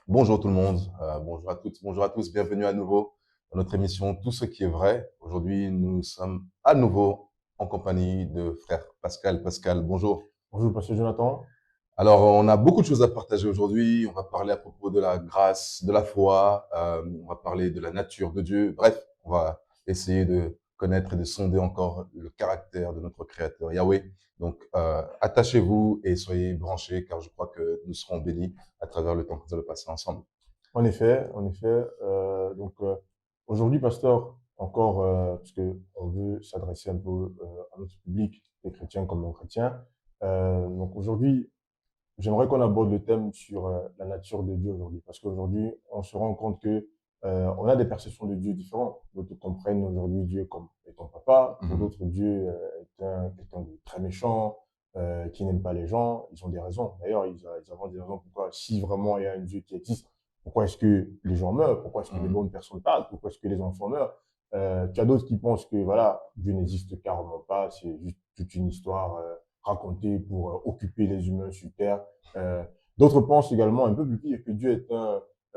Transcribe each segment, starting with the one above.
Bonjour tout le monde, bonjour à toutes, bonjour à tous, bienvenue à nouveau dans notre émission Tout ce qui est vrai. Aujourd'hui, nous sommes à nouveau en compagnie de frère Pascal. Pascal, bonjour. Bonjour, Pasteur Jonathan. Alors, on a beaucoup de choses à partager aujourd'hui. On va parler à propos de la grâce, de la foi, on va parler de la nature de Dieu. Bref, on va essayer de connaître et de sonder encore le caractère de notre Créateur, Yahweh. Donc, attachez-vous et soyez branchés, car je crois que nous serons bénis à travers le temps que nous allons passer ensemble. En effet. Aujourd'hui, Pasteur, encore, parce que on veut s'adresser un peu à notre public, les chrétiens comme non-chrétiens. Donc aujourd'hui, j'aimerais qu'on aborde le thème sur la nature de Dieu aujourd'hui, parce qu'aujourd'hui, on se rend compte que on a des perceptions de Dieu différentes. D'autres comprennent aujourd'hui Dieu comme étant papa, pour Mhm. d'autres Dieu est quelqu'un de très méchant, qui n'aime pas les gens. Ils ont des raisons. D'ailleurs, ils avancent des raisons pourquoi, si vraiment il y a un Dieu qui existe, pourquoi est-ce que les gens meurent? Pourquoi est-ce que les Mhm. bonnes personnes parlent? Pourquoi est-ce que les enfants meurent? Tu as d'autres qui pensent que voilà, Dieu n'existe carrément pas, c'est juste toute une histoire racontée pour occuper les humains sur Terre. Euh, D'autres pensent également un peu plus pire que Dieu est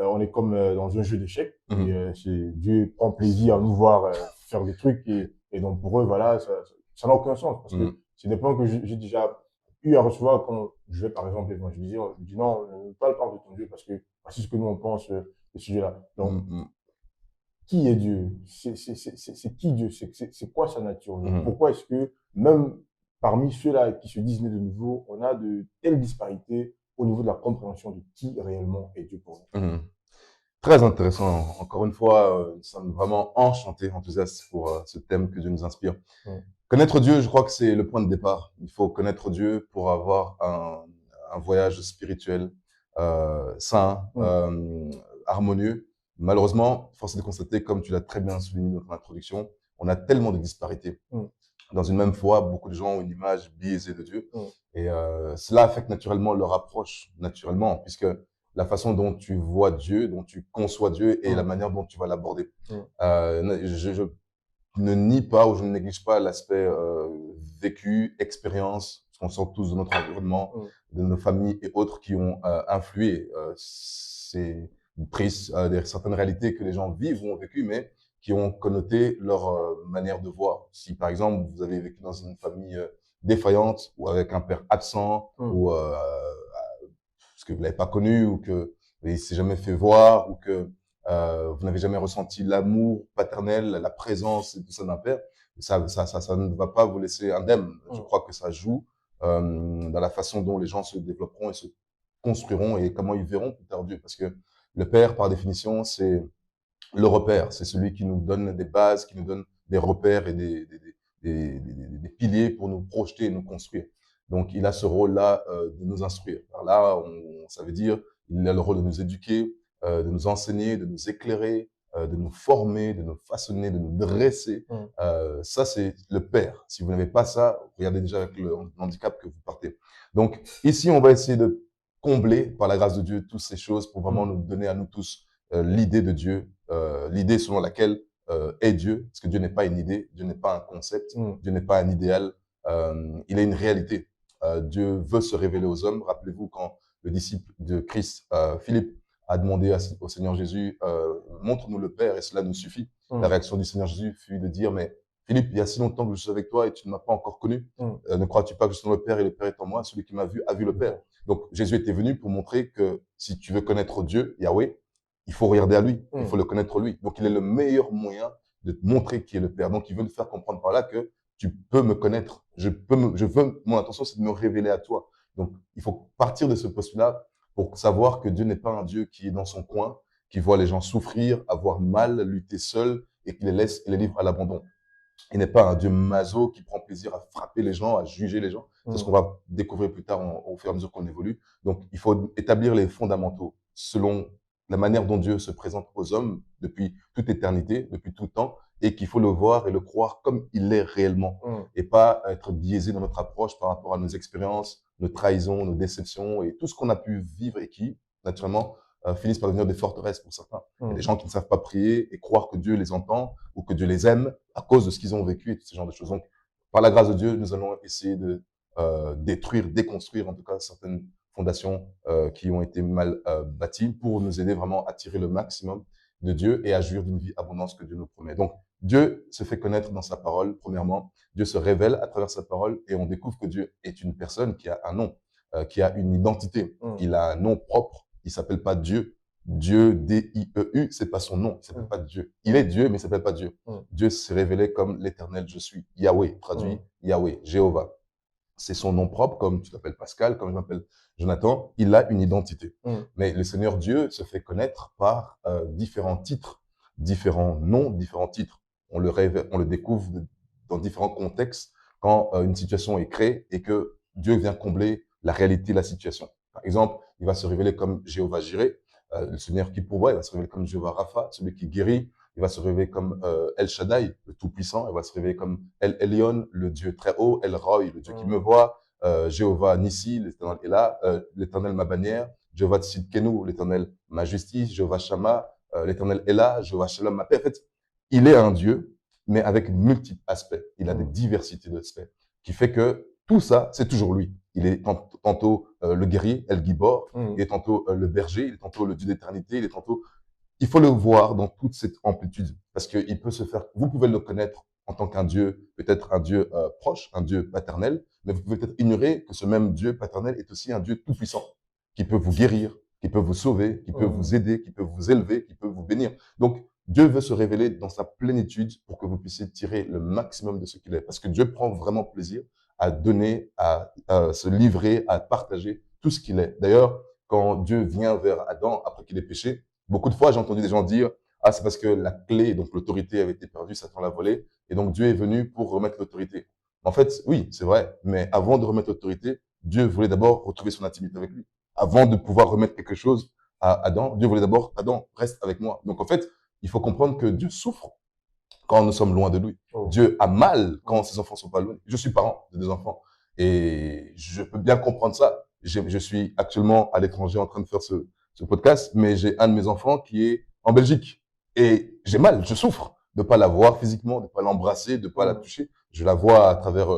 on est comme dans un jeu d'échecs et Mhm. Dieu prend plaisir à nous voir faire des trucs et donc pour eux voilà ça n'a aucun sens parce que Mhm. c'est des points que j'ai déjà eu à recevoir quand je vais par exemple évangéliser. Je dis non, ne parle pas de ton Dieu parce que voici ce que nous on pense de ce sujet-là. Donc Mhm. qui est Dieu? C'est qui Dieu? C'est quoi sa nature? Donc, Mhm. pourquoi est-ce que même parmi ceux-là qui se disent nés de nouveau, on a de telles disparités au niveau de la compréhension de qui réellement est Dieu pour Mhm. Très intéressant. Encore une fois, nous sommes vraiment enchantés, enthousiastes pour ce thème que Dieu nous inspire. nous? Connaître Dieu, je crois que c'est le point de départ. Il faut connaître Dieu pour avoir un voyage spirituel sain, harmonieux. Malheureusement, force est de constater, comme tu l'as très bien souligné dans ton introduction, on a tellement de disparités. Mm, Dans une même foi, beaucoup de gens ont une image biaisée de Dieu. mm, Et cela affecte naturellement leur approche, naturellement, puisque la façon dont tu vois Dieu, dont tu conçois Dieu et la mm, manière dont tu vas l'aborder. mm, Je ne nie pas ou je ne néglige pas l'aspect vécu, expérience, parce qu'on sort tous de notre environnement, mm, de nos familles et autres qui ont influé. C'est triste, certaines réalités que les gens vivent ou ont vécues, mais qui ont connoté leur manière de voir. Si par exemple vous avez vécu dans une famille défaillante ou avec un père absent mm, ou parce que vous l'avez pas connu ou que il s'est jamais fait voir ou que vous n'avez jamais ressenti l'amour paternel, la présence et tout ça d'un père, ça ne va pas vous laisser indemne. Je mm, crois que ça joue dans la façon dont les gens se développeront et se construiront et comment ils verront plus tard Dieu. Parce que le père, par définition, c'est le repère. C'est celui qui nous donne des bases, qui nous donne des repères et des piliers pour nous projeter et nous construire. Donc, il a ce rôle-là de nous instruire. Alors là, ça veut dire, il a le rôle de nous éduquer, de nous enseigner, de nous éclairer, de nous former, de nous façonner, de nous dresser. mm, Ça, c'est le Père. Si vous n'avez pas ça, regardez déjà avec le handicap que vous partez. Donc, ici, on va essayer de combler, par la grâce de Dieu, toutes ces choses pour vraiment mm, nous donner à nous tous l'idée de Dieu, l'idée selon laquelle est Dieu, parce que Dieu n'est pas une idée, Dieu n'est pas un concept, mm, Dieu n'est pas un idéal, il est une réalité. Dieu veut se révéler aux hommes. Rappelez-vous quand le disciple de Christ, Philippe, a demandé au Seigneur Jésus, montre-nous le Père et cela nous suffit. La mm, réaction du Seigneur Jésus fut de dire, mais Philippe, il y a si longtemps que je suis avec toi et tu ne m'as pas encore connu. mm. Ne crois-tu pas que je suis dans le Père et le Père est en moi? Celui qui m'a vu a vu le Le Père. Père. Donc Jésus était venu pour montrer que si tu veux connaître Dieu, Yahweh, il faut regarder à lui, il faut Mm, le connaître lui. Donc il est le meilleur moyen de te montrer qui est le Père. Donc il veut nous faire comprendre par là que tu peux me connaître. Mon intention, c'est de me révéler à toi. Donc il faut partir de ce postulat pour savoir que Dieu n'est pas un Dieu qui est dans son coin, qui voit les gens souffrir, avoir mal, lutter seul et qui les laisse et les livre à l'abandon. Il n'est pas un Dieu maso qui prend plaisir à frapper les gens, à juger les gens. C'est ce mm, qu'on va découvrir plus tard au fur et à mesure qu'on évolue. Donc, il faut établir les fondamentaux selon la manière dont Dieu se présente aux hommes depuis toute éternité, depuis tout temps, et qu'il faut le voir et le croire comme il est réellement, mm, et pas être biaisé dans notre approche par rapport à nos expériences, nos trahisons, nos déceptions et tout ce qu'on a pu vivre et qui, naturellement, finissent par devenir des forteresses pour certains. Il y a des mm, gens qui ne savent pas prier et croire que Dieu les entend ou que Dieu les aime à cause de ce qu'ils ont vécu et tout ce genre de choses. Donc, par la grâce de Dieu, nous allons essayer de détruire, déconstruire en tout cas certaines fondations qui ont été mal bâties pour nous aider vraiment à tirer le maximum de Dieu et à jouir d'une vie abondante que Dieu nous promet. Donc, Dieu se fait connaître dans sa parole, premièrement. Dieu se révèle à travers sa parole et on découvre que Dieu est une personne qui a un nom, qui a une identité. Il a un nom propre. Il s'appelle pas Dieu. Dieu, D-I-E-U, c'est pas son nom. Il s'appelle pas Dieu. Il est Dieu, mais il s'appelle pas Dieu. Dieu s'est révélé comme l'éternel je suis. Yahweh, traduit Yahweh, Jéhovah. C'est son nom propre, comme tu t'appelles Pascal, comme je m'appelle Jonathan. Il a une identité. Mais le Seigneur Dieu se fait connaître par différents titres, différents noms, différents titres. On le découvre dans différents contextes quand une situation est créée et que Dieu vient combler la réalité de la situation. Par exemple, il va se révéler comme Jéhovah Jireh, le Seigneur qui pourvoit. Il va se révéler comme Jéhovah Rapha, celui qui guérit. Il va se révéler comme El Shaddai, le Tout-Puissant. Il va se révéler comme El Elyon, le Dieu très haut. El Roi, le Dieu qui me voit. Jéhovah Nissi, l'Éternel est là. L'Éternel ma bannière. Jéhovah Tsidkenu, l'Éternel ma justice. Jéhovah Shammah, l'Éternel est là. Jéhovah Shalom ma paix. En fait, il est un Dieu, mais avec multiples aspects. Il a des diversités d'aspects, qui fait que tout ça, c'est toujours lui. Il est tantôt le guerrier, El Gibor. Il est tantôt le berger. Il est tantôt le Dieu d'éternité. Il est tantôt... Il faut le voir dans toute cette amplitude, parce qu'il peut se faire... Vous pouvez le connaître en tant qu'un Dieu, peut-être un Dieu proche, un Dieu paternel, mais vous pouvez peut-être ignorer que ce même Dieu paternel est aussi un Dieu tout-puissant, qui peut vous guérir, qui peut vous sauver, qui peut vous aider, qui peut vous élever, qui peut vous bénir. Donc, Dieu veut se révéler dans sa plénitude pour que vous puissiez tirer le maximum de ce qu'il est. Parce que Dieu prend vraiment plaisir à donner, à se livrer, à partager tout ce qu'il est. D'ailleurs, quand Dieu vient vers Adam après qu'il ait péché, beaucoup de fois, j'ai entendu des gens dire « Ah, c'est parce que la clé, donc l'autorité avait été perdue, Satan l'a volée, et donc Dieu est venu pour remettre l'autorité. » En fait, oui, c'est vrai, mais avant de remettre l'autorité, Dieu voulait d'abord retrouver son intimité avec lui. Avant de pouvoir remettre quelque chose à Adam, Dieu voulait d'abord « Adam, reste avec moi. » Donc en fait, il faut comprendre que Dieu souffre quand nous sommes loin de lui. Dieu a mal quand ses enfants sont pas loin. Je suis parent de 2 enfants et je peux bien comprendre ça. Je suis actuellement à l'étranger en train de faire ce podcast, mais j'ai un de mes enfants qui est en Belgique et j'ai mal, je souffre de pas la voir physiquement, de pas l'embrasser, de pas la toucher. Je la vois à travers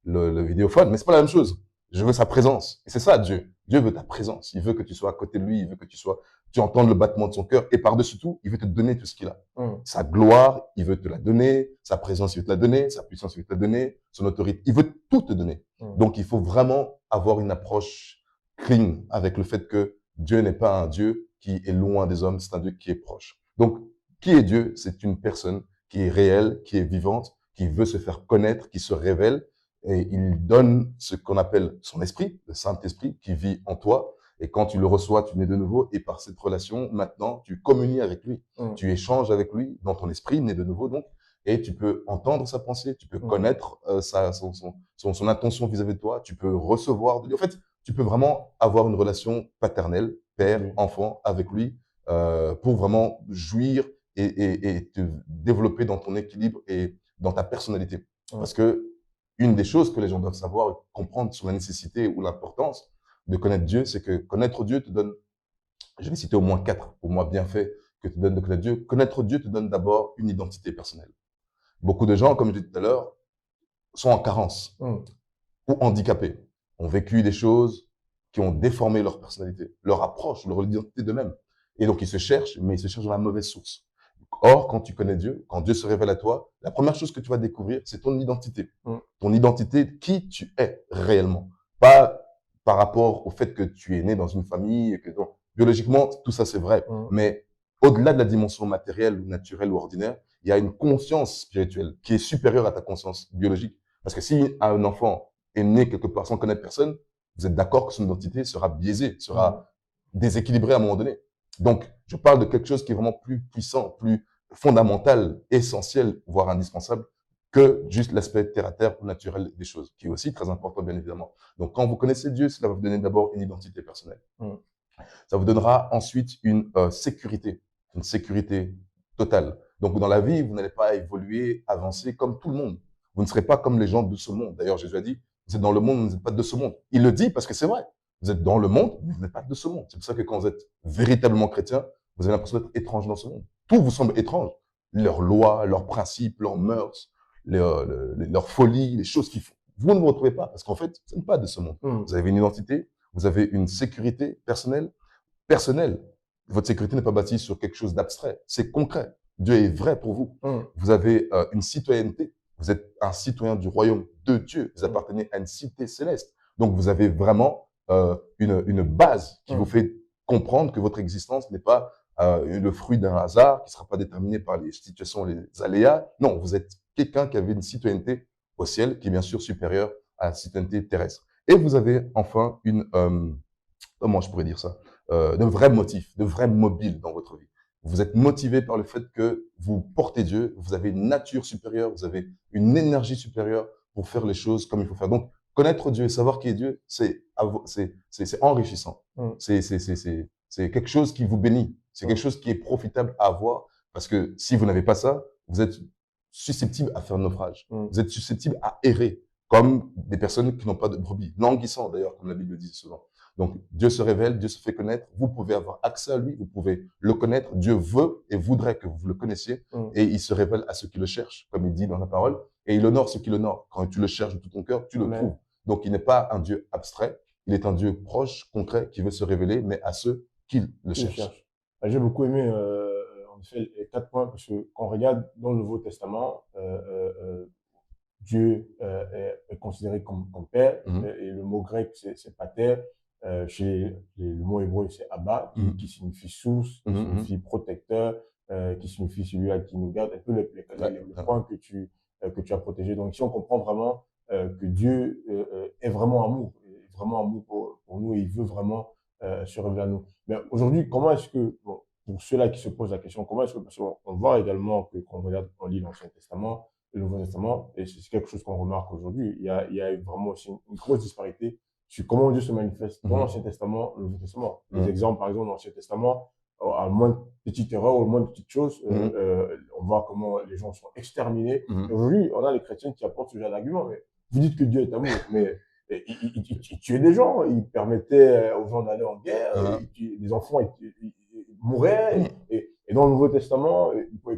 le vidéophone, mais c'est pas la même chose. Je veux sa présence. Et c'est ça, Dieu. Dieu veut ta présence. Il veut que tu sois à côté de lui. Il veut que tu entendes le battement de son cœur. Et par-dessus tout, il veut te donner tout ce qu'il a. Sa gloire, il veut te la donner. Sa présence, il veut te la donner. Sa puissance, il veut te la donner. Son autorité, il veut tout te donner. Donc, il faut vraiment avoir une approche clean avec le fait que Dieu n'est pas un Dieu qui est loin des hommes. C'est un Dieu qui est proche. Donc, qui est Dieu? C'est une personne qui est réelle, qui est vivante, qui veut se faire connaître, qui se révèle. Et il donne ce qu'on appelle son esprit, le Saint-Esprit, qui vit en toi. Et quand tu le reçois, tu nais de nouveau. Et par cette relation, maintenant, tu communies avec lui. Tu échanges avec lui dans ton esprit, né de nouveau donc. Et tu peux entendre sa pensée, tu peux connaître son intention vis-à-vis de toi, tu peux recevoir de lui. En fait, tu peux vraiment avoir une relation paternelle, père, enfant, avec lui, pour vraiment jouir et te développer dans ton équilibre et dans ta personnalité. Parce que une des choses que les gens doivent savoir et comprendre sur la nécessité ou l'importance de connaître Dieu, c'est que connaître Dieu te donne, je vais citer au moins 4 pour moi bienfaits que te donne de connaître Dieu. Connaître Dieu te donne d'abord une identité personnelle. Beaucoup de gens, comme je disais tout à l'heure, sont en carence ou handicapés, ont vécu des choses qui ont déformé leur personnalité, leur approche, leur identité d'eux-mêmes. Et donc, ils se cherchent, mais ils se cherchent dans la mauvaise source. Or, quand tu connais Dieu, quand Dieu se révèle à toi, la première chose que tu vas découvrir, c'est ton identité. Ton identité, qui tu es réellement. Pas par rapport au fait que tu es né dans une famille, que donc, biologiquement, tout ça c'est vrai. Mais au-delà de la dimension matérielle ou naturelle ou ordinaire, il y a une conscience spirituelle qui est supérieure à ta conscience biologique. Parce que si un enfant est né quelque part sans connaître personne, vous êtes d'accord que son identité sera biaisée, sera déséquilibrée à un moment donné. Donc, je parle de quelque chose qui est vraiment plus puissant, plus fondamental, essentiel, voire indispensable, que juste l'aspect terre-à-terre ou naturel des choses, qui est aussi très important, bien évidemment. Donc, quand vous connaissez Dieu, cela va vous donner d'abord une identité personnelle. Ça vous donnera ensuite une sécurité totale. Donc, dans la vie, vous n'allez pas évoluer, avancer comme tout le monde. Vous ne serez pas comme les gens de ce monde. D'ailleurs, Jésus a dit, vous êtes dans le monde, vous n'êtes pas de ce monde. Il le dit parce que c'est vrai. Vous êtes dans le monde, mais vous n'êtes pas de ce monde. C'est pour ça que quand vous êtes véritablement chrétien, vous avez l'impression d'être étrange dans ce monde. Tout vous semble étrange. leurs lois, leurs principes, leurs mœurs, leurs folies, les choses qu'ils font. Vous ne vous retrouvez pas parce qu'en fait, ce n'est pas de ce monde. Vous avez une identité, vous avez une sécurité personnelle. Votre sécurité n'est pas bâtie sur quelque chose d'abstrait, c'est concret. Dieu est vrai pour vous. Vous avez une citoyenneté, vous êtes un citoyen du royaume de Dieu, vous appartenez à une cité céleste. Donc vous avez vraiment une base qui vous fait comprendre que votre existence n'est pas le fruit d'un hasard, qui ne sera pas déterminé par les situations, les aléas. Non, vous êtes quelqu'un qui avait une citoyenneté au ciel, qui est bien sûr supérieure à la citoyenneté terrestre. Et vous avez enfin comment je pourrais dire ça, de vrais motifs, de vrais mobiles dans votre vie. Vous êtes motivé par le fait que vous portez Dieu, vous avez une nature supérieure, vous avez une énergie supérieure pour faire les choses comme il faut faire. Donc, connaître Dieu et savoir qui est Dieu, c'est enrichissant. C'est quelque chose qui vous bénit. C'est quelque chose qui est profitable à avoir parce que si vous n'avez pas ça, vous êtes susceptible à faire naufrage. Vous êtes susceptible à errer comme des personnes qui n'ont pas de brebis. Languissant d'ailleurs, comme la Bible dit souvent. Donc, Dieu se révèle, Dieu se fait connaître. Vous pouvez avoir accès à lui, vous pouvez le connaître. Dieu veut et voudrait que vous le connaissiez. Et il se révèle à ceux qui le cherchent, comme il dit dans la parole. Et il honore ceux qui l'honorent. Quand tu le cherches de tout ton cœur, tu le trouves. Donc, il n'est pas un Dieu abstrait. Il est un Dieu proche, concret, qui veut se révéler, mais à ceux qui le cherchent. J'ai beaucoup aimé, en effet, les 4 points, parce que quand on regarde dans le Nouveau Testament, Dieu est considéré comme Père, et le mot grec, c'est pater. Chez le mot hébreu, c'est Abba, qui signifie source, qui signifie protecteur, qui signifie celui-là qui nous garde. Un peu les points que tu as protégés. Donc, ici, on comprend vraiment que Dieu est vraiment amour pour nous et il veut vraiment se révéler à nous. Mais aujourd'hui, comment est-ce que, bon, pour ceux-là qui se posent la question, comment est-ce que, parce qu'on voit également que quand on lit l'Ancien Testament, le Nouveau Testament, et c'est quelque chose qu'on remarque aujourd'hui, il y a vraiment aussi une grosse disparité sur comment Dieu se manifeste dans l'Ancien Testament, le Nouveau Testament. Les exemples, par exemple, dans l'Ancien Testament, à moins de petites erreurs ou moins de petites choses, on voit comment les gens sont exterminés. Aujourd'hui, on a les chrétiens qui apportent ce genre d'argument, mais vous dites que Dieu est amour, mais il tuait des gens, il permettait aux gens d'aller en guerre, les enfants mouraient, et dans le Nouveau Testament,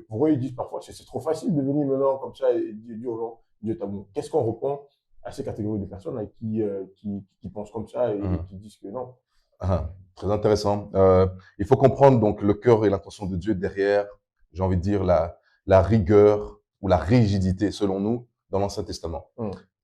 pour eux, ils disent parfois, c'est trop facile de venir maintenant comme ça et dire aux gens, Dieu est amour. Qu'est-ce qu'on répond à ces catégories de personnes là, qui pensent comme ça et qui disent que non? Très intéressant. Il faut comprendre donc le cœur et l'intention de Dieu derrière, j'ai envie de dire, la rigueur ou la rigidité, selon nous, dans l'Ancien Testament.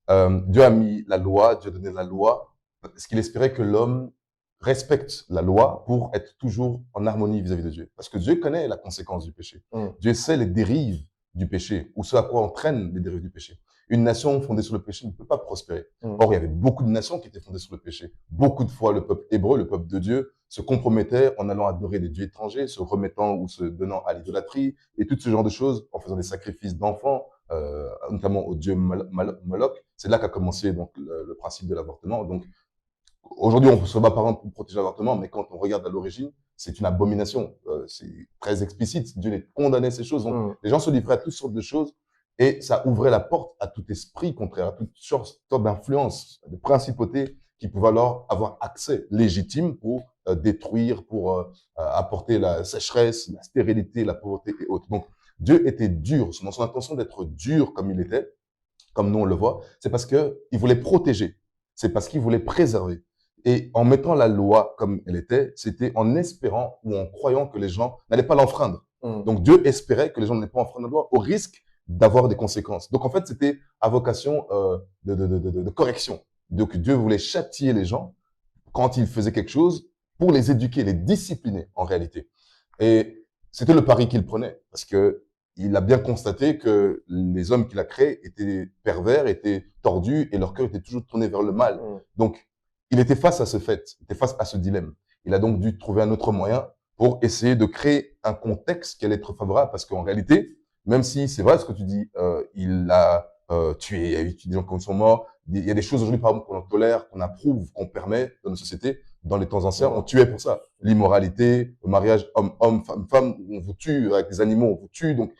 Dieu a mis la loi, Dieu a donné la loi, parce qu'il espérait que l'homme respecte la loi pour être toujours en harmonie vis-à-vis de Dieu. Parce que Dieu connaît la conséquence du péché. Dieu sait les dérives du péché, ou ce à quoi entraînent les dérives du péché. Une nation fondée sur le péché ne peut pas prospérer. Or, il y avait beaucoup de nations qui étaient fondées sur le péché. Beaucoup de fois, le peuple hébreu, le peuple de Dieu, se compromettait en allant adorer des dieux étrangers, se remettant ou se donnant à l'idolâtrie, et tout ce genre de choses, en faisant des sacrifices d'enfants, notamment au dieu Moloch. C'est là qu'a commencé donc le principe de l'avortement. Donc, aujourd'hui, on se bat par exemple pour protéger l'avortement, mais quand on regarde à l'origine, c'est une abomination. C'est très explicite. Dieu les condamnait ces choses. Donc, les gens se livraient à toutes sortes de choses et ça ouvrait la porte à tout esprit contraire, à toutes sortes d'influences, de principautés qui pouvaient alors avoir accès légitime pour détruire, pour apporter la sécheresse, la stérilité, la pauvreté et autres. Donc, Dieu était dur. Dans son intention d'être dur comme il était, comme nous on le voit, c'est parce qu'il voulait protéger. C'est parce qu'il voulait préserver. Et en mettant la loi comme elle était, c'était en espérant ou en croyant que les gens n'allaient pas l'enfreindre. Donc Dieu espérait que les gens n'allaient pas enfreindre la loi au risque d'avoir des conséquences. Donc en fait, c'était à vocation de correction. Donc Dieu voulait châtier les gens quand ils faisaient quelque chose pour les éduquer, les discipliner en réalité. Et c'était le pari qu'il prenait parce que il a bien constaté que les hommes qu'il a créés étaient pervers, étaient tordus et leur cœur était toujours tourné vers le mal. Donc, il était face à ce fait, il était face à ce dilemme. Il a donc dû trouver un autre moyen pour essayer de créer un contexte qui allait être favorable parce qu'en réalité, même si c'est vrai ce que tu dis, il a tué, il y a eu des gens qui sont morts, il y a des choses aujourd'hui, par exemple, qu'on tolère, qu'on approuve, qu'on permet dans nos sociétés. Dans les temps anciens, on tuait pour ça. L'immoralité, le mariage homme-homme, femme-femme, on vous tue avec des animaux, on vous tue. Donc,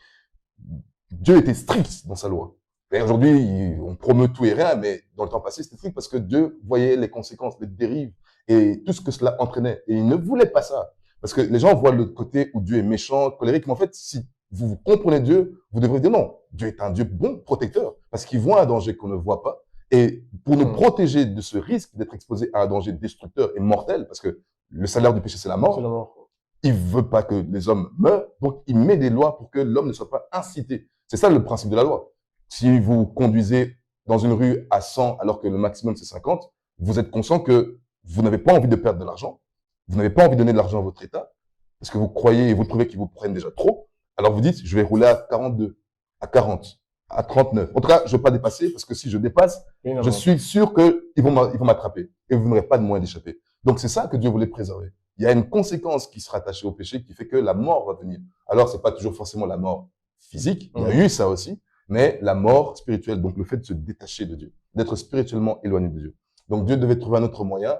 Dieu était strict dans sa loi. Et aujourd'hui, on promeut tout et rien, mais dans le temps passé, c'était strict parce que Dieu voyait les conséquences, les dérives et tout ce que cela entraînait. Et il ne voulait pas ça. Parce que les gens voient le côté où Dieu est méchant, colérique, mais en fait, si vous comprenez Dieu, vous devrez dire non, Dieu est un Dieu bon, protecteur, parce qu'il voit un danger qu'on ne voit pas. Et pour nous protéger de ce risque d'être exposé à un danger destructeur et mortel, parce que le salaire du péché, c'est la mort, C'est la mort. il veut pas que les hommes meurent, donc il met des lois pour que l'homme ne soit pas incité. C'est ça le principe de la loi. Si vous conduisez dans une rue à 100 alors que le maximum c'est 50, vous êtes conscient que vous n'avez pas envie de perdre de l'argent, vous n'avez pas envie de donner de l'argent à votre État, parce que vous croyez et vous trouvez qu'ils vous prennent déjà trop, alors vous dites, je vais rouler à 42, à 40, à 39. En tout cas, je ne vais pas dépasser, parce que si je dépasse, je suis sûr qu'ils vont m'attraper, et vous n'aurez pas de moyen d'échapper. Donc c'est ça que Dieu voulait préserver. Il y a une conséquence qui sera attachée au péché qui fait que la mort va venir. Alors, c'est pas toujours forcément la mort physique, il y a eu ça aussi, mais la mort spirituelle, donc le fait de se détacher de Dieu, d'être spirituellement éloigné de Dieu. Donc Dieu devait trouver un autre moyen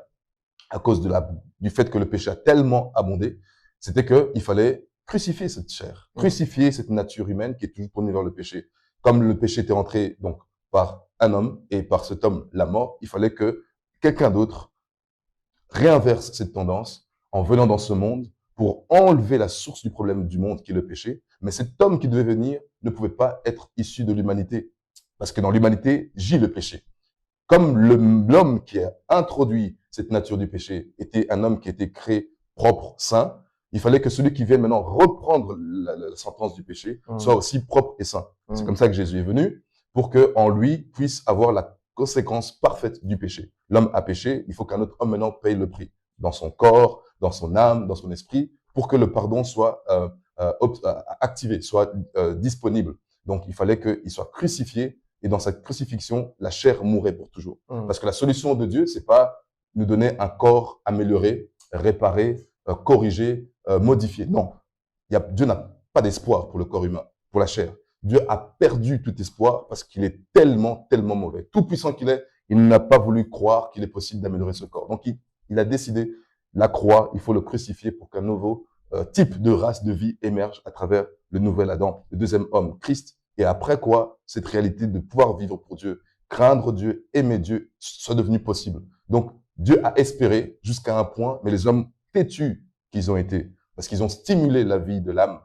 à cause du fait que le péché a tellement abondé, c'était qu'il fallait crucifier cette chair, crucifier cette nature humaine qui est toujours tournée vers le péché. Comme le péché était entré donc par un homme et par cet homme la mort, il fallait que quelqu'un d'autre réinverse cette tendance en venant dans ce monde pour enlever la source du problème du monde qui est le péché. Mais cet homme qui devait venir ne pouvait pas être issu de l'humanité. Parce que dans l'humanité gît le péché. Comme l'homme qui a introduit cette nature du péché était un homme qui était créé propre, saint, il fallait que celui qui vienne maintenant reprendre la sentence du péché soit aussi propre et saint. C'est comme ça que Jésus est venu, pour qu'en lui puisse avoir la conséquence parfaite du péché. L'homme a péché, il faut qu'un autre homme maintenant paye le prix, dans son corps, dans son âme, dans son esprit, pour que le pardon soit activé, soit disponible. Donc il fallait qu'il soit crucifié, et dans sa crucifixion, la chair mourrait pour toujours. Parce que la solution de Dieu, c'est pas nous donner un corps amélioré, réparé, corrigé, modifié. Non, Dieu n'a pas d'espoir pour le corps humain, pour la chair. Dieu a perdu tout espoir parce qu'il est tellement, tellement mauvais. Tout puissant qu'il est, il n'a pas voulu croire qu'il est possible d'améliorer ce corps. Donc, il a décidé, la croix, il faut le crucifier pour qu'un nouveau type de race de vie émerge à travers le nouvel Adam, le deuxième homme, Christ. Et après quoi, cette réalité de pouvoir vivre pour Dieu, craindre Dieu, aimer Dieu, soit devenue possible. Donc, Dieu a espéré jusqu'à un point, mais les hommes têtus qu'ils ont été, parce qu'ils ont stimulé la vie de l'âme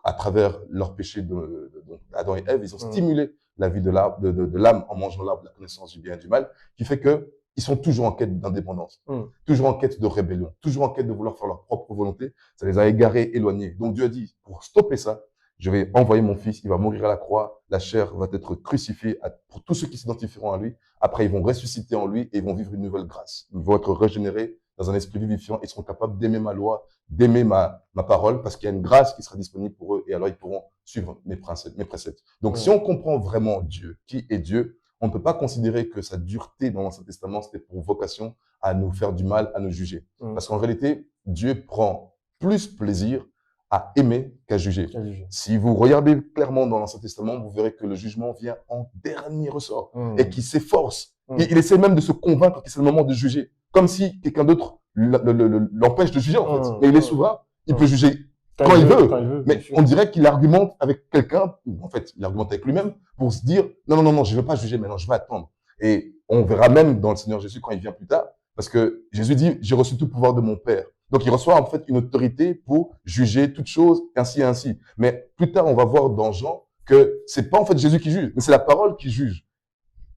à travers leur péché d'Adam et Ève, ils ont stimulé la vie de l'âme en mangeant l'arbre de la connaissance du bien et du mal, qui fait que ils sont toujours en quête d'indépendance, toujours en quête de rébellion, toujours en quête de vouloir faire leur propre volonté. Ça les a égarés, éloignés. Donc Dieu a dit, pour stopper ça, je vais envoyer mon fils, il va mourir à la croix, la chair va être crucifiée pour tous ceux qui s'identifieront à lui. Après, ils vont ressusciter en lui et ils vont vivre une nouvelle grâce. Ils vont être régénérés dans un esprit vivifiant. Ils seront capables d'aimer ma loi, d'aimer ma parole, parce qu'il y a une grâce qui sera disponible pour eux et alors ils pourront suivre mes préceptes. Donc, si on comprend vraiment Dieu, qui est Dieu, on ne peut pas considérer que sa dureté dans l'Ancien Testament, c'était pour vocation à nous faire du mal, à nous juger. Parce qu'en réalité, Dieu prend plus plaisir à aimer qu'à juger. Si vous regardez clairement dans l'Ancien Testament, vous verrez que le jugement vient en dernier ressort et qu'il s'efforce. Il essaie même de se convaincre que c'est le moment de juger. Comme si quelqu'un d'autre l'empêche de juger, en fait. Mais il est souverain. Il peut juger quand il veut. Mais on dirait qu'il argumente avec quelqu'un, ou en fait, il argumente avec lui-même pour se dire, non, je ne veux pas juger maintenant, je vais attendre. Et on verra même dans le Seigneur Jésus quand il vient plus tard, parce que Jésus dit, j'ai reçu tout pouvoir de mon Père. Donc, il reçoit en fait une autorité pour juger toutes choses, ainsi et ainsi. Mais plus tard, on va voir dans Jean que c'est pas en fait Jésus qui juge, mais c'est la parole qui juge.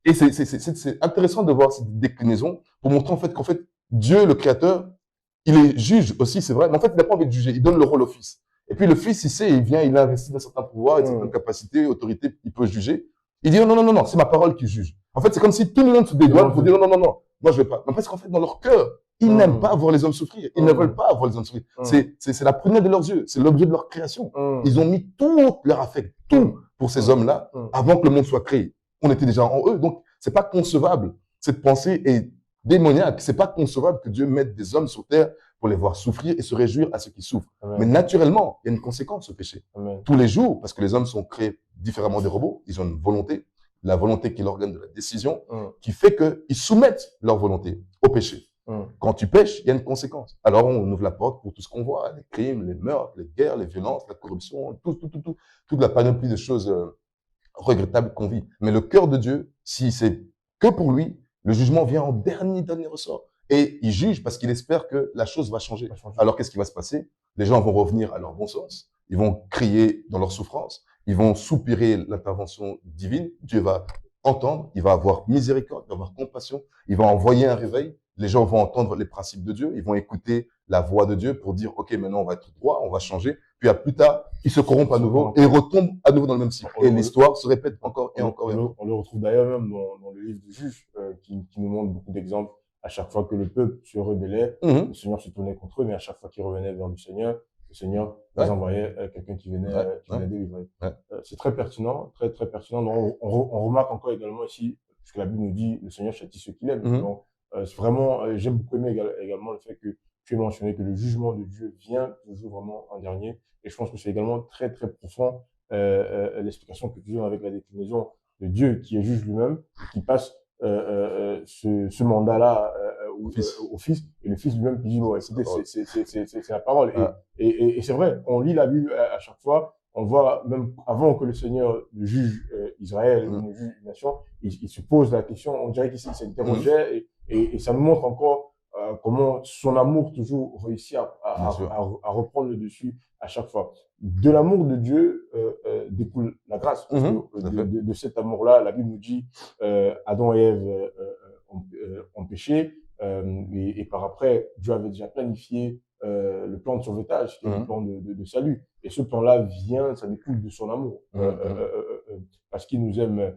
Et c'est intéressant de voir cette déclinaison pour montrer en fait qu'en fait, Dieu, le Créateur, il est juge aussi, c'est vrai, mais en fait, il n'a pas envie de juger. Il donne le rôle au Fils. Et puis, le Fils, il sait, il vient, il investit dans certains pouvoirs, une certaine capacité, autorité, il peut juger. Il dit non, c'est ma parole qui juge. En fait, c'est comme si tout le monde se dédouane pour dire non, moi, je vais pas. Mais parce qu'en fait, dans leur cœur, ils n'aiment pas voir les hommes souffrir. Ils ne veulent pas voir les hommes souffrir. C'est la prunelle de leurs yeux. C'est l'objet de leur création. Ils ont mis tout leur affect, tout pour ces hommes-là, avant que le monde soit créé. On était déjà en eux. Donc, c'est pas concevable. Cette pensée est démoniaque. C'est pas concevable que Dieu mette des hommes sur terre pour les voir souffrir et se réjouir à ceux qui souffrent. Amen. Mais naturellement, il y a une conséquence au péché. Amen. Tous les jours, parce que les hommes sont créés différemment des robots, ils ont une volonté, la volonté qui est l'organe de la décision, qui fait qu'ils soumettent leur volonté au péché. Quand tu pêches, il y a une conséquence. Alors on ouvre la porte pour tout ce qu'on voit, les crimes, les meurtres, les guerres, les violences, la corruption, toute la panoplie de choses regrettables qu'on vit. Mais le cœur de Dieu, si c'est que pour lui, le jugement vient en dernier ressort. Et il juge parce qu'il espère que la chose va changer. Alors qu'est-ce qui va se passer? Les gens vont revenir à leur bon sens. ils vont crier dans leur souffrance, ils vont soupirer l'intervention divine, Dieu va entendre, il va avoir miséricorde, il va avoir compassion, il va envoyer un réveil, les gens vont entendre les principes de Dieu, ils vont écouter la voix de Dieu pour dire, OK, maintenant on va être droit, on va changer, puis à plus tard, ils se corrompent à nouveau et retombent à nouveau dans le même cycle. Et l'histoire se répète encore et encore et encore. On le retrouve d'ailleurs même dans le livre du Juge, qui nous montre beaucoup d'exemples. À chaque fois que le peuple se rebellait, le Seigneur se tournait contre eux, mais à chaque fois qu'ils revenaient vers le Seigneur les envoyait quelqu'un qui venait délivrer. C'est très pertinent, très, très pertinent. Donc, on remarque encore également ici, parce que la Bible nous dit, le Seigneur châtie ceux qu'il aime. Donc, c'est vraiment, j'ai beaucoup aimé également le fait que tu as mentionné que le jugement de Dieu vient toujours vraiment en dernier. Et je pense que c'est également très, très profond l'explication que tu donnes avec la déclinaison de Dieu qui est juge lui-même, qui passe ce mandat-là au Fils, et le Fils lui-même qui dit, bon, écoutez, c'est la parole. Et c'est vrai, on lit la Bible à chaque fois, on voit même avant que le Seigneur juge Israël ou ne juge une nation, il se pose la question, on dirait qu'il s'interrogeait, et ça nous montre encore comment son amour toujours réussit à reprendre le dessus à chaque fois. De l'amour de Dieu découle la grâce. Parce que de cet amour-là, la Bible nous dit Adam et Ève ont péché, et par après, Dieu avait déjà planifié le plan de sauvetage, qui est le plan de salut. Et ce plan-là vient, ça découle de son amour, parce qu'il nous aime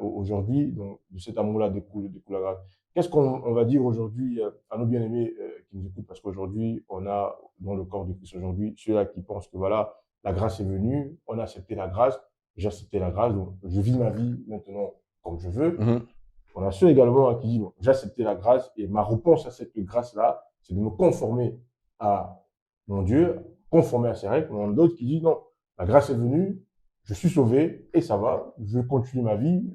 aujourd'hui. Donc, de cet amour-là découle la grâce. Qu'est-ce qu'on va dire aujourd'hui à nos bien-aimés qui nous écoutent? Parce qu'aujourd'hui, on a dans le corps de Christ aujourd'hui ceux-là qui pensent que voilà, la grâce est venue, on a accepté la grâce, j'ai accepté la grâce, donc je vis ma vie maintenant comme je veux. On a ceux également qui disent bon, j'ai accepté la grâce et ma réponse à cette grâce-là, c'est de me conformer à mon Dieu, conformer à ses règles. On a d'autres qui disent non, la grâce est venue, je suis sauvé et ça va, je continue ma vie,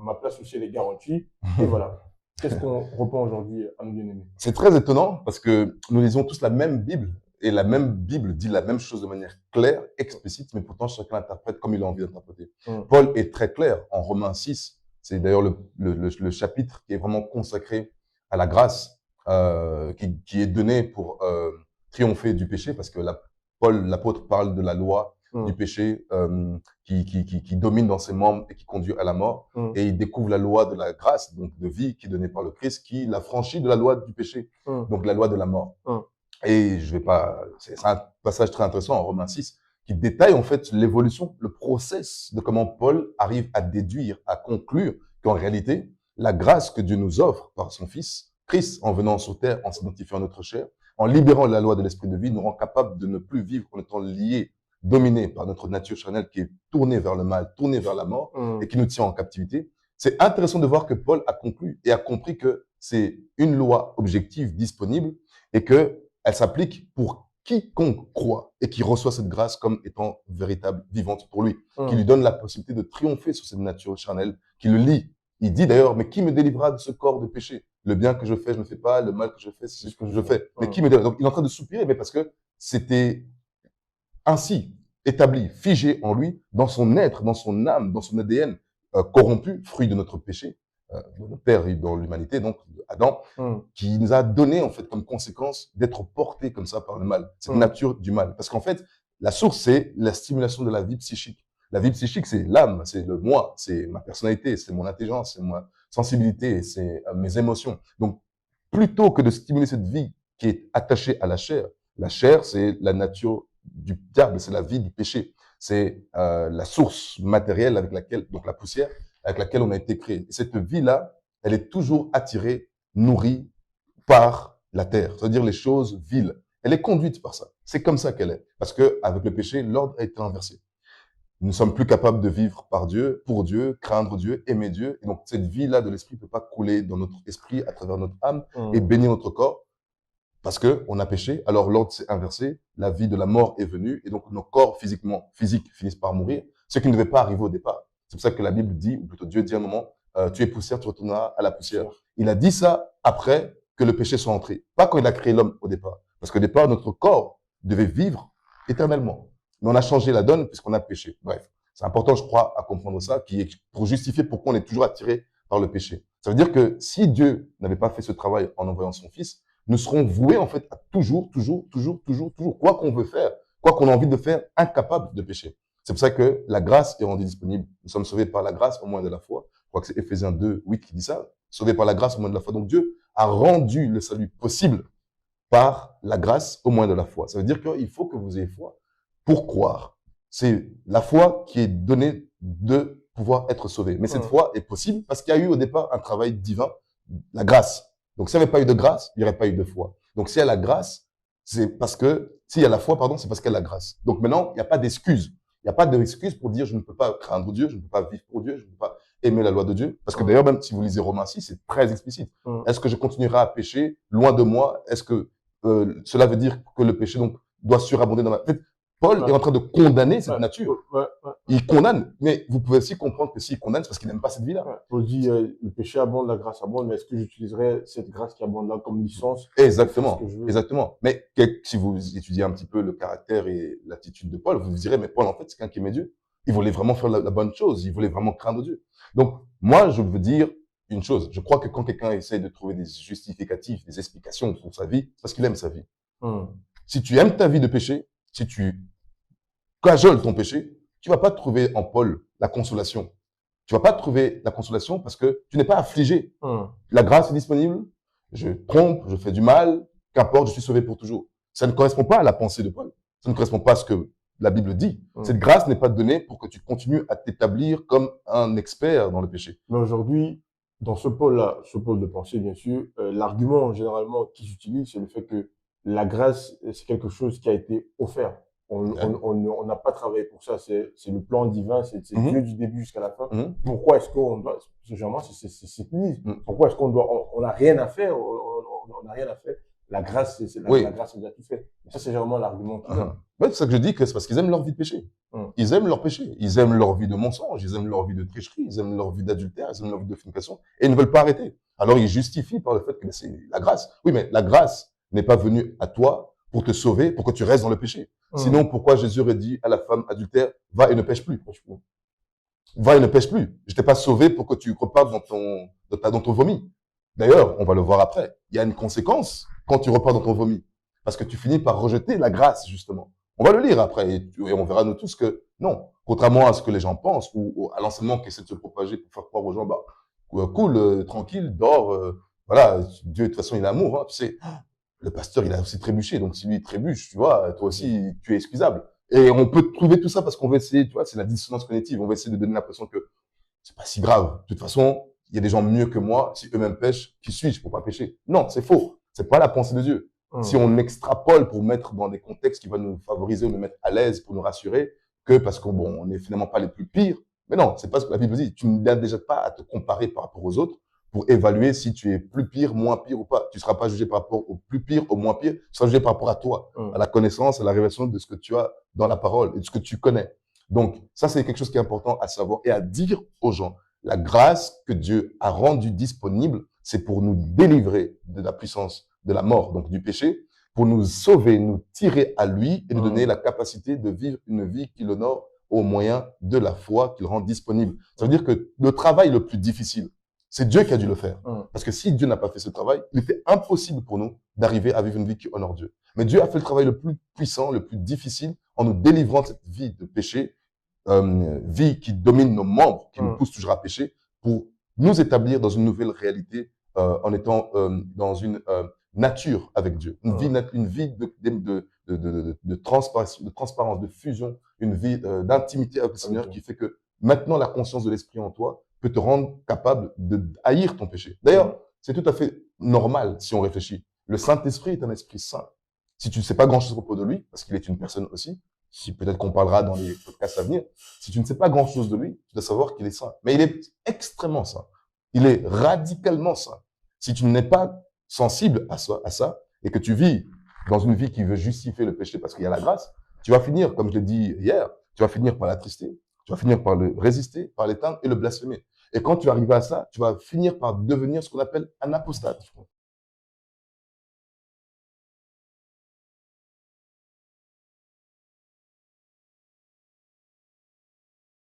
ma place au ciel est garantie et voilà. Qu'est-ce qu'on reprend aujourd'hui à nos bien-aimés? C'est très étonnant parce que nous lisons tous la même Bible et la même Bible dit la même chose de manière claire, explicite, mais pourtant chacun l'interprète comme il a envie d'interpréter. Paul est très clair en Romains 6, c'est d'ailleurs le chapitre qui est vraiment consacré à la grâce qui est donnée pour triompher du péché parce que Paul, l'apôtre, parle de la loi du péché qui domine dans ses membres et qui conduit à la mort. Et il découvre la loi de la grâce, donc de vie, qui est donnée par le Christ, qui l'affranchit de la loi du péché, donc la loi de la mort. Et je vais pas, c'est un passage très intéressant en Romains 6 qui détaille en fait l'évolution, le process de comment Paul arrive à déduire, à conclure qu'en réalité, la grâce que Dieu nous offre par son Fils, Christ, en venant sur terre, en s'identifiant à notre chair, en libérant la loi de l'esprit de vie, nous rend capable de ne plus vivre en étant liés, dominés par notre nature charnelle qui est tournée vers le mal, tournée vers la mort et qui nous tient en captivité. C'est intéressant de voir que Paul a conclu et a compris que c'est une loi objective disponible et que elle s'applique pour quiconque croit et qui reçoit cette grâce comme étant véritable, vivante pour lui, qui lui donne la possibilité de triompher sur cette nature charnelle, qui le lie. Il dit d'ailleurs, mais qui me délivrera de ce corps de péché? Le bien que je fais, je ne fais pas, le mal que je fais, c'est ce que je fais. Mais qui me délivre? Donc il est en train de soupirer, mais parce que c'était ainsi établi, figé en lui, dans son être, dans son âme, dans son ADN, corrompu, fruit de notre péché, de notre père dans l'humanité, donc Adam, qui nous a donné en fait comme conséquence d'être porté comme ça par le mal, cette nature du mal. Parce qu'en fait, la source, c'est la stimulation de la vie psychique. La vie psychique, c'est l'âme, c'est le moi, c'est ma personnalité, c'est mon intelligence, c'est ma sensibilité, c'est mes émotions. Donc, plutôt que de stimuler cette vie qui est attachée à la chair, c'est la nature du diable, c'est la vie du péché. C'est la source matérielle avec laquelle, donc la poussière, avec laquelle on a été créé. Et cette vie-là, elle est toujours attirée, nourrie par la terre, c'est-à-dire les choses viles. Elle est conduite par ça. C'est comme ça qu'elle est. Parce que avec le péché, l'ordre a été inversé. Nous ne sommes plus capables de vivre par Dieu, pour Dieu, craindre Dieu, aimer Dieu. Et donc, cette vie-là de l'esprit ne peut pas couler dans notre esprit, à travers notre âme, et bénir notre corps. Parce que on a péché, alors l'ordre s'est inversé, la vie de la mort est venue, et donc nos corps physiques finissent par mourir, ce qui ne devait pas arriver au départ. C'est pour ça que la Bible dit, ou plutôt Dieu dit à un moment, tu es poussière, tu retourneras à la poussière. Il a dit ça après que le péché soit entré, pas quand il a créé l'homme au départ. Parce qu'au départ, notre corps devait vivre éternellement. Mais on a changé la donne puisqu'on a péché. Bref, c'est important, je crois, à comprendre ça, qui est pour justifier pourquoi on est toujours attiré par le péché. Ça veut dire que si Dieu n'avait pas fait ce travail en envoyant son Fils, nous serons voués en fait à toujours, quoi qu'on veut faire, quoi qu'on a envie de faire, incapable de pécher. C'est pour ça que la grâce est rendue disponible. Nous sommes sauvés par la grâce au moyen de la foi. Je crois que c'est Éphésiens 2, 8 qui dit ça. Sauvés par la grâce au moyen de la foi. Donc Dieu a rendu le salut possible par la grâce au moyen de la foi. Ça veut dire qu'il faut que vous ayez foi pour croire. C'est la foi qui est donnée de pouvoir être sauvé. Mais cette foi est possible parce qu'il y a eu au départ un travail divin, la grâce. Donc s'il n'y avait pas eu de grâce, il n'y aurait pas eu de foi. Donc s'il y a la grâce, c'est parce que, s'il y a la foi, pardon, c'est parce qu'il y a la grâce. Donc maintenant, il n'y a pas d'excuse. Il n'y a pas d'excuse pour dire je ne peux pas craindre Dieu, je ne peux pas vivre pour Dieu, je ne peux pas aimer la loi de Dieu. Parce que d'ailleurs, même si vous lisez Romains 6, c'est très explicite. Est-ce que je continuerai à pécher loin de moi? Est-ce que cela veut dire que le péché donc doit surabonder dans ma... En fait, Paul est en train de condamner cette nature. Il condamne, mais vous pouvez aussi comprendre que s'il condamne, c'est parce qu'il n'aime pas cette vie-là. Paul dit le péché abonde, la grâce abonde, mais est-ce que j'utiliserai cette grâce qui abonde là comme licence? Exactement, exactement. Mais si vous étudiez un petit peu le caractère et l'attitude de Paul, vous vous direz, mais Paul, en fait, c'est quelqu'un qui aimait Dieu. Il voulait vraiment faire la bonne chose, il voulait vraiment craindre Dieu. Donc, moi, je veux dire une chose. Je crois que quand quelqu'un essaie de trouver des justificatifs, des explications pour sa vie, c'est parce qu'il aime sa vie. Si tu aimes ta vie de péché, si tu cajoles ton péché, tu vas pas trouver en Paul la consolation. Tu vas pas trouver la consolation parce que tu n'es pas affligé. La grâce est disponible, je trompe, je fais du mal, qu'importe, je suis sauvé pour toujours. Ça ne correspond pas à la pensée de Paul. Ça ne correspond pas à ce que la Bible dit. Cette grâce n'est pas donnée pour que tu continues à t'établir comme un expert dans le péché. Mais aujourd'hui, dans ce pôle-là, ce pôle de pensée, bien sûr, l'argument généralement qui s'utilise, c'est le fait que la grâce, c'est quelque chose qui a été offert. On n'a pas travaillé pour ça. C'est le plan divin, c'est Dieu du début jusqu'à la fin. Pourquoi est-ce qu'on doit, généralement, c'est fini. Pourquoi est-ce qu'on doit, on n'a rien à faire, on n'a rien à faire. La grâce, la grâce a déjà tout fait. Et ça, c'est généralement l'argument qui vient. Ouais, c'est ça que je dis que c'est parce qu'ils aiment leur vie de péché. Ils aiment leur péché. Ils aiment leur vie de mensonge. Ils aiment leur vie de tricherie. Ils aiment leur vie d'adultère. Ils aiment leur vie de fornication. Et ils ne veulent pas arrêter. Alors, ils justifient par le fait que c'est la grâce. Oui, mais la grâce n'est pas venue à toi pour te sauver, pour que tu restes dans le péché. Sinon, pourquoi Jésus aurait dit à la femme adultère, va et ne pêche plus. Va et ne pêche plus. Je t'ai pas sauvé pour que tu repartes dans ton vomi. D'ailleurs, on va le voir après. Il y a une conséquence quand tu repars dans ton vomi. Parce que tu finis par rejeter la grâce, justement. On va le lire après et on verra nous tous que non. Contrairement à ce que les gens pensent ou à l'enseignement qui essaie de se propager pour faire croire aux gens, bah, cool, tranquille, dors, voilà, Dieu, de toute façon, il est amour, hein, tu sais. Le pasteur, il a aussi trébuché. Donc, si lui, il trébuche, tu vois, toi aussi, tu es excusable. Et on peut trouver tout ça parce qu'on va essayer, tu vois, c'est la dissonance cognitive. On va essayer de donner l'impression que c'est pas si grave. De toute façon, il y a des gens mieux que moi. Si eux-mêmes pêchent, qui suis-je pour pas pécher? Non, c'est faux. C'est pas la pensée de Dieu. Si on extrapole pour mettre dans des contextes qui vont nous favoriser ou nous mettre à l'aise pour nous rassurer, que parce qu'on on n'est finalement pas les plus pires. Mais non, c'est pas ce que la Bible dit. Tu n'as déjà pas à te comparer par rapport aux autres pour évaluer si tu es plus pire, moins pire ou pas. Tu ne seras pas jugé par rapport au plus pire, au moins pire. Tu seras jugé par rapport à toi, à la connaissance, à la révélation de ce que tu as dans la parole et de ce que tu connais. Donc, ça, c'est quelque chose qui est important à savoir et à dire aux gens. La grâce que Dieu a rendue disponible, c'est pour nous délivrer de la puissance de la mort, donc du péché, pour nous sauver, nous tirer à lui et nous donner la capacité de vivre une vie qui l'honore au moyen de la foi qu'il rend disponible. Ça veut dire que le travail le plus difficile, c'est Dieu qui a dû le faire. Parce que si Dieu n'a pas fait ce travail, il était impossible pour nous d'arriver à vivre une vie qui honore Dieu. Mais Dieu a fait le travail le plus puissant, le plus difficile, en nous délivrant de cette vie de péché, vie qui domine nos membres, qui nous pousse toujours à pécher, pour nous établir dans une nouvelle réalité, en étant dans une nature avec Dieu. Une vie de transparence, de fusion, une vie d'intimité avec le Seigneur qui fait que maintenant la conscience de l'Esprit en toi peut te rendre capable de haïr ton péché. D'ailleurs, c'est tout à fait normal si on réfléchit. Le Saint-Esprit est un esprit saint. Si tu ne sais pas grand-chose à propos de lui, parce qu'il est une personne aussi, si peut-être qu'on parlera dans les podcasts à venir, si tu ne sais pas grand-chose de lui, tu dois savoir qu'il est saint. Mais il est extrêmement saint. Il est radicalement saint. Si tu n'es pas sensible à ça, et que tu vis dans une vie qui veut justifier le péché parce qu'il y a la grâce, tu vas finir, comme je l'ai dit hier, tu vas finir par l'attrister, tu vas finir par le résister, par l'éteindre et le blasphémer. Et quand tu arrives à ça, tu vas finir par devenir ce qu'on appelle un apostate.